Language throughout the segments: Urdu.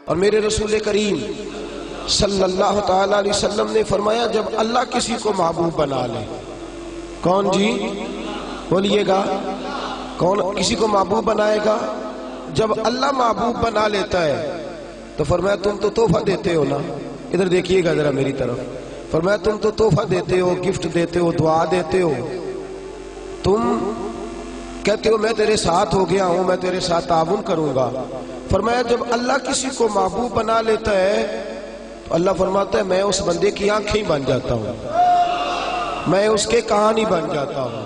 اور میرے رسول کریم صلی اللہ تعالی علیہ وسلم نے فرمایا جب اللہ کسی کو محبوب بنا لے، کون جی بولیے گا، کون کسی کو محبوب بنائے گا؟ جب اللہ محبوب بنا لیتا ہے تو فرمایا تم تو تحفہ دیتے ہو نا، ادھر دیکھیے گا ذرا میری طرف، فرمایا تم تو تحفہ دیتے ہو، گفٹ دیتے ہو، دعا دیتے ہو، تم کہتے ہو میں تیرے ساتھ ہو گیا ہوں، میں تیرے ساتھ تعاون کروں گا۔ فرمایا جب اللہ کسی کو محبوب بنا لیتا ہے تو اللہ فرماتا ہے میں اس بندے کی آنکھیں ہی بن جاتا ہوں، میں اس کے کان ہی بن جاتا ہوں،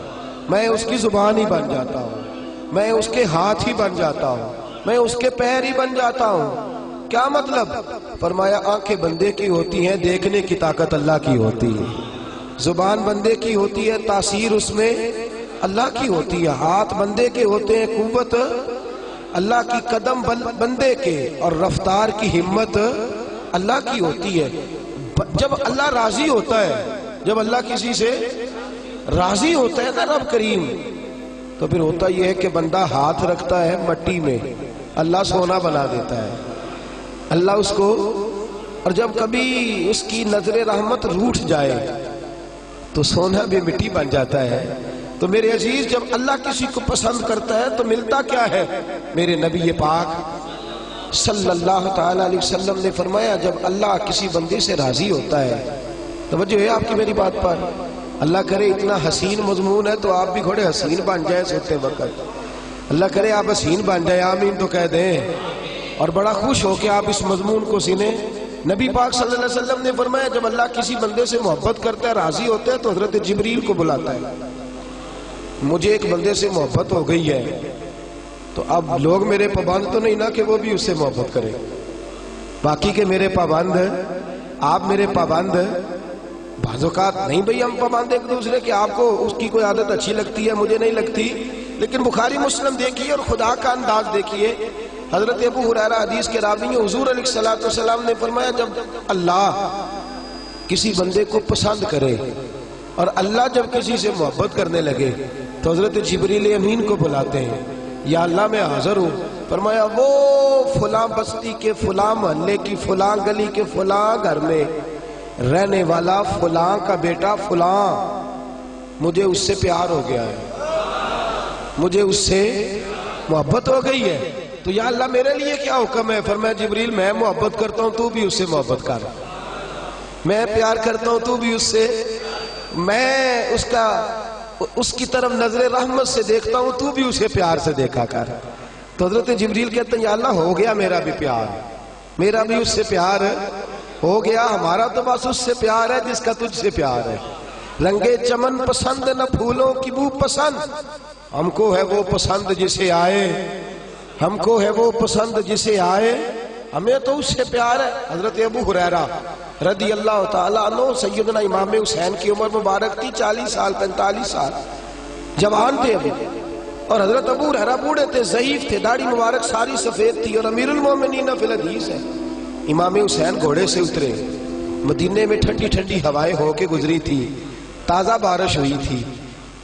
میں اس کی زبان ہی بن جاتا ہوں، میں اس کے ہاتھ ہی بن جاتا ہوں، میں اس کے پیر ہی بن جاتا ہوں۔ کیا مطلب؟ فرمایا آنکھیں بندے کی ہوتی ہیں، دیکھنے کی طاقت اللہ کی ہوتی ہے، زبان بندے کی ہوتی ہے، تاثیر اس میں اللہ کی ہوتی ہے، ہاتھ بندے کے ہوتے ہیں، قوت اللہ کی، قدم بندے کے، اور رفتار کی ہمت اللہ کی ہوتی ہے۔ جب اللہ راضی ہوتا ہے، جب اللہ کسی سے راضی ہوتا ہے نا رب کریم، تو پھر ہوتا یہ ہے کہ بندہ ہاتھ رکھتا ہے مٹی میں، اللہ سونا بنا دیتا ہے اللہ اس کو، اور جب کبھی اس کی نظر رحمت روٹھ جائے تو سونا بھی مٹی بن جاتا ہے۔ تو میرے عزیز جب اللہ کسی کو پسند کرتا ہے تو ملتا کیا ہے؟ میرے نبی پاک صلی اللہ تعالی علیہ وسلم نے فرمایا جب اللہ کسی بندے سے راضی ہوتا ہے، توجہ ہے آپ کی میری بات پر، اللہ کرے اتنا حسین مضمون ہے تو آپ بھی گھوڑے حسین بن جائے سوتے وقت، اللہ کرے آپ حسین بن جائے، آمین تو کہہ دیں، اور بڑا خوش ہو کہ آپ اس مضمون کو سنیں۔ نبی پاک صلی اللہ علیہ وسلم نے فرمایا جب اللہ کسی بندے سے محبت کرتا ہے، راضی ہوتا ہے، تو حضرت جبریل کو بلاتا ہے، مجھے ایک بندے سے محبت ہو گئی ہے، تو اب لوگ میرے پابند تو نہیں نا کہ وہ بھی اس سے محبت کرے، باقی کے میرے پابند، آپ میرے پابند، بعض اوقات نہیں بھئی ہم پابند ایک دوسرے کے، آپ کو اس کی کوئی عادت اچھی لگتی ہے، مجھے نہیں لگتی، لیکن بخاری مسلم دیکھیے اور خدا کا انداز دیکھیے، حضرت ابو ہریرہ حدیث کے راوی ہیں، حضور علیہ السلام نے فرمایا جب اللہ کسی بندے کو پسند کرے اور اللہ جب کسی سے محبت کرنے لگے تو حضرت جبریل امین کو بلاتے ہیں، یا اللہ میں حاضر ہوں، فرمایا وہ فلاں بستی کے فلاں محلے کی فلاں گلی کے فلاں گھر میں رہنے والا فلاں کا بیٹا فلاں، مجھے اس سے پیار ہو گیا ہے، مجھے اس سے محبت ہو گئی ہے، تو یا اللہ میرے لیے کیا حکم ہے؟ فرمایا جبریل میں محبت کرتا ہوں تو بھی اس سے محبت کر، میں پیار کرتا ہوں تو بھی اس سے، میں اس کی طرف نظر رحمت سے دیکھتا ہوں تو بھی اسے پیار سے دیکھا کر۔ تو حضرت جبریل کہتے ہیں یا اللہ ہو گیا میرا بھی پیار، میرا بھی اس سے پیار ہو گیا، ہمارا تو بس اس سے پیار ہے جس کا تجھ سے پیار ہے، رنگے چمن پسند نہ پھولوں کی بو پسند، ہم کو ہے وہ پسند جسے آئے، ہم کو ہے وہ پسند جسے آئے، ہمیں تو اس سے پیار ہے۔ حضرت ابو ہریرہ رضی اللہ تعالیٰ عنہ، سیدنا امام حسین کی عمر مبارک تھی 40 سال 45 سال، جوان تھے ابھی، اور حضرت ابو ہریرہ بوڑھے تھے، ضعیف تھے، داڑھی مبارک ساری سفید تھی، اور امیر المومنین فی الحدیث ہے۔ امام حسین گھوڑے سے اترے، مدینے میں ٹھنڈی ٹھنڈی ہوائیں ہو کے گزری تھی، تازہ بارش ہوئی تھی،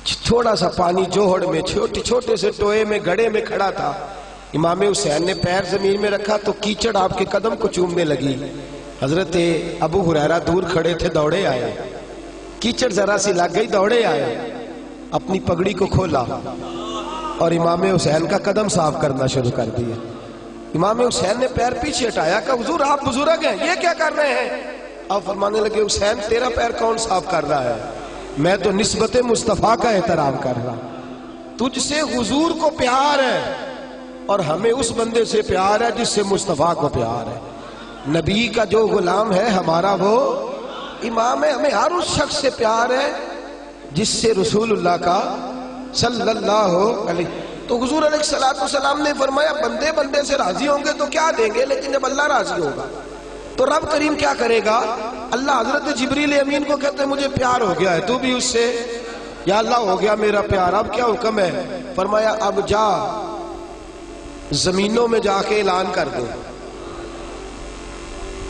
چھوٹا سا پانی جوہڑ میں چھوٹے سے ٹوئے میں گڑھے میں کھڑا تھا، امام حسین نے پیر زمین میں رکھا تو کیچڑ آپ کے قدم کو چومنے لگی، حضرت ابو ہریرہ دور کھڑے تھے، دوڑے آئے، کیچڑ ذرا سی لگ گئی، دوڑے آئے، اپنی پگڑی کو کھولا اور امام حسین کا قدم صاف کرنا شروع کر دیا۔ امام حسین نے پیر پیچھے ہٹایا کہ حضور آپ بزرگ ہیں، یہ کیا کر رہے ہیں؟ اب فرمانے لگے حسین تیرا پیر کون صاف کر رہا ہے؟ میں تو نسبت مصطفیٰ کا احترام کر رہا، تجھ سے حضور کو پیار ہے اور ہمیں اس بندے سے پیار ہے جس سے مصطفیٰ کو پیار ہے، نبی کا جو غلام ہے ہمارا وہ امام ہے، ہمیں ہر اس شخص سے پیار ہے جس سے رسول اللہ کا صلی اللہ علیہ، تو حضور علیہ السلام نے فرمایا بندے بندے سے راضی ہوں گے تو کیا دیں گے، لیکن جب اللہ راضی ہوگا تو رب کریم کیا کرے گا؟ اللہ حضرت جبریل امین کو کہتے ہیں مجھے پیار ہو گیا ہے تو بھی اس سے، یا اللہ ہو گیا میرا پیار، اب کیا حکم ہے؟ فرمایا اب جا زمینوں میں جا کے اعلان کر دے۔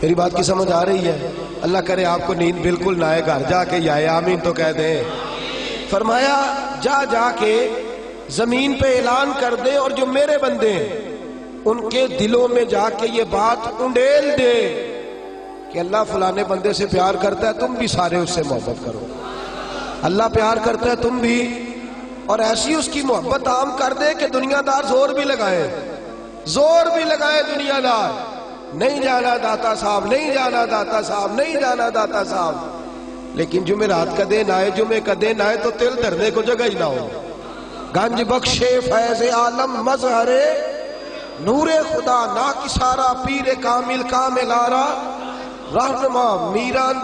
میری بات کی سمجھ آ رہی ہے؟ اللہ کرے آپ کو نیند بالکل نہ آئے، گھر جا کے یا آمین تو کہہ دیں۔ فرمایا جا کے زمین پہ اعلان کر دے، اور جو میرے بندے ہیں ان کے دلوں میں جا کے یہ بات انڈیل دے کہ اللہ فلانے بندے سے پیار کرتا ہے، تم بھی سارے اس سے محبت کرو، اللہ پیار کرتا ہے تم بھی، اور ایسی اس کی محبت عام کر دے کہ دنیا دار زور بھی لگائے دنیا دار، نہیں جانا داتا صاحب، نہیں جانا داتا صاحب، نہیں جانا داتا صاحب، لیکن جمعرات کا دن آئے، جمعے کا دن آئے تو تل دھرنے کو جگہ ہی نہ ہو۔ گنج بخشے فیض عالم مظہر نور خدا نا کسارا پیر کامل کامل آرا رہنما میران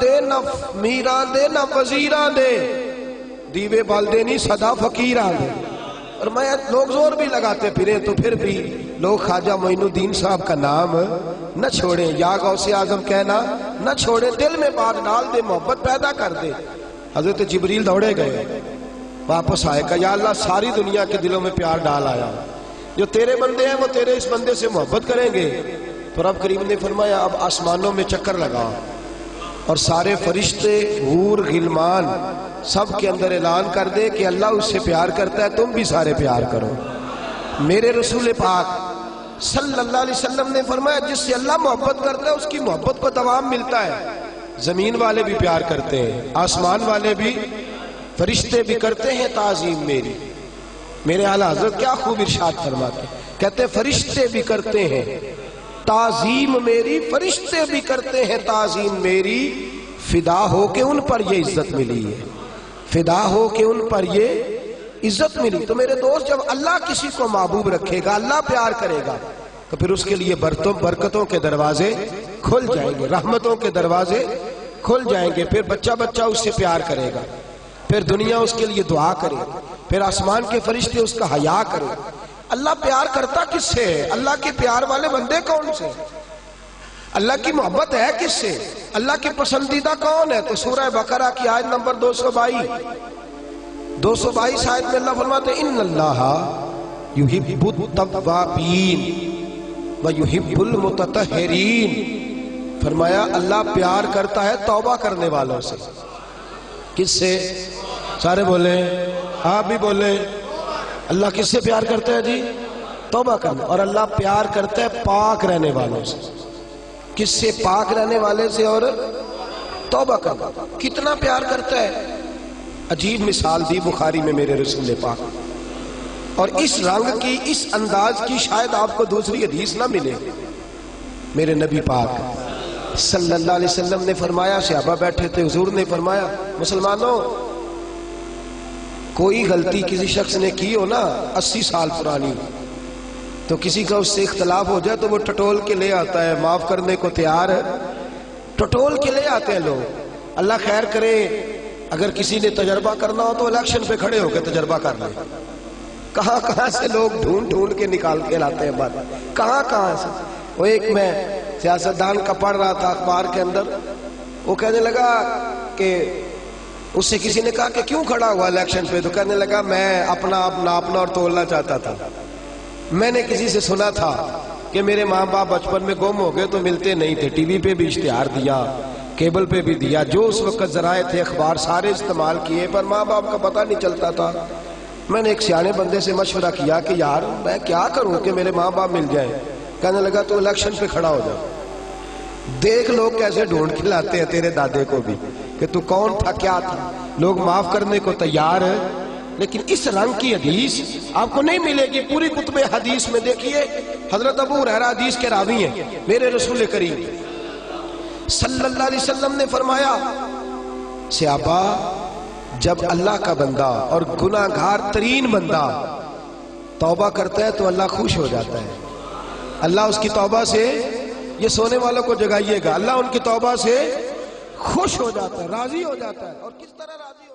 دے نہ وزیران دے دیوے بالدے نہیں صدا فقیران دے۔ اور میں لوگ زور بھی لگاتے پھریں تو پھر بھی لوگ خواجہ معین الدین صاحب کا نام نہ چھوڑیں، یا غوث اعظم کہنا نہ چھوڑیں، دل میں بات ڈال دے، محبت پیدا کر دے۔ حضرت جبریل دوڑے گئے، واپس آئے، کہا یا اللہ ساری دنیا کے دلوں میں پیار ڈال آیا، جو تیرے بندے ہیں وہ تیرے اس بندے سے محبت کریں گے۔ تو رب کریم نے فرمایا اب آسمانوں میں چکر لگا اور سارے فرشتے، حور، غلمان سب کے اندر اعلان کر دے کہ اللہ اس سے پیار کرتا ہے، تم بھی سارے پیار کرو۔ میرے رسول پاک صلی اللہ علیہ وسلم نے فرمایا جس سے اللہ محبت کرتا ہے اس کی محبت کو دوام ملتا ہے۔ زمین والے بھی پیار کرتے ہیں، آسمان والے بھی، فرشتے بھی کرتے ہیں تعظیم میری۔ میرے اعلیٰ حضرت کیا خوب ارشاد فرماتے ہیں، کہتے ہیں فرشتے بھی کرتے ہیں تعظیم میری، فرشتے بھی کرتے ہیں تعظیم میری، فدا ہو کہ ان پر یہ عزت ملی ہے، فدا ہو کہ ان پر یہ عزت ملی۔ تو میرے دوست جب اللہ کسی کو محبوب رکھے گا، اللہ پیار کرے گا، تو پھر اس کے لیے برکتوں کے دروازے کھل جائیں گے، رحمتوں کے دروازے کھل جائیں گے، پھر بچہ بچہ اس سے پیار کرے گا، پھر دنیا اس کے لیے دعا کرے گا، پھر آسمان کے فرشتے اس کا حیا کرے۔ اللہ پیار کرتا کس سے ہے؟ اللہ کے پیار والے بندے کون سے؟ اللہ کی محبت ہے کس سے؟ اللہ کے پسندیدہ کون ہے؟ تو سورہ بقرہ کی آیت نمبر 222 آیت میں اللہ فرماتے ہیں ان اللہ یحب التوابین ویحب المتطہرین، فرمایا اللہ پیار کرتا ہے توبہ کرنے والوں سے۔ کس سے؟ سارے بولیں، آپ بھی بولیں، اللہ کس سے پیار کرتا ہے جی؟ توبہ کرنا۔ اور اللہ پیار کرتا ہے پاک رہنے والوں سے۔ کس سے؟ پاک رہنے والے سے اور توبہ کرنا۔ کتنا پیار کرتا ہے؟ عجیب مثال دی بخاری میں میرے رسول پاک، اور اس رنگ کی، اس انداز کی شاید آپ کو دوسری حدیث نہ ملے۔ میرے نبی پاک صلی اللہ علیہ وسلم نے فرمایا، صحابہ بیٹھے تھے، حضور نے فرمایا مسلمانوں کوئی غلطی کسی شخص نے کی ہو نا 80 سال پرانی، تو کسی کا اس سے اختلاف ہو جائے تو وہ ٹٹول کے لے آتا ہے، معاف کرنے کو تیار ہے، ٹٹول کے لے آتے ہیں لوگ۔ اللہ خیر کرے، اگر کسی نے تجربہ کرنا ہو تو الیکشن پہ کھڑے ہو کے تجربہ کر لیں۔ کہاں سے لوگ ڈھونڈ کے نکال کے لاتے ہیں بات، کہاں سے۔ وہ ایک میں سیاستدان کا پڑھ رہا تھا اخبار کے اندر، وہ کہنے لگا کہ اس سے کسی نے کہا کہ کیوں کھڑا ہوا الیکشن پہ، تو کہنے لگا میں اپنا آپ ناپنا اور تولنا چاہتا تھا۔ میں نے کسی سے سنا تھا کہ میرے ماں باپ بچپن میں گم ہو گئے تو ملتے نہیں تھے، ٹی وی پہ بھی اشتہار دیا، کیبل پہ بھی دیا، جو اس وقت ذرائع تھے اخبار سارے استعمال کیے، پر ماں باپ کا پتہ نہیں چلتا تھا۔ میں نے ایک سیانے بندے سے مشورہ کیا کہ یار میں کیا کروں کہ میرے ماں باپ مل جائیں۔ کہنے لگا تو الیکشن پہ کھڑا ہو جا، دیکھ لوگ کیسے ڈھونڈ کے لاتے ہیں تیرے دادے کو بھی کہ تو کون تھا، کیا تھا۔ لوگ معاف کرنے کو تیار ہے، لیکن اس رنگ کی حدیث آپ کو نہیں ملے گی پوری کتب حدیث میں۔ دیکھیے حضرت ابو ہریرہ حدیث کے راوی ہیں، میرے رسول کریم صلی اللہ علیہ وسلم نے فرمایا صحابہ جب اللہ کا بندہ اور گناہگار ترین بندہ توبہ کرتا ہے تو اللہ خوش ہو جاتا ہے، اللہ اس کی توبہ سے، یہ سونے والوں کو جگائیے گا، اللہ ان کی توبہ سے خوش ہو جاتا ہے، راضی ہو جاتا ہے۔ اور کس طرح راضی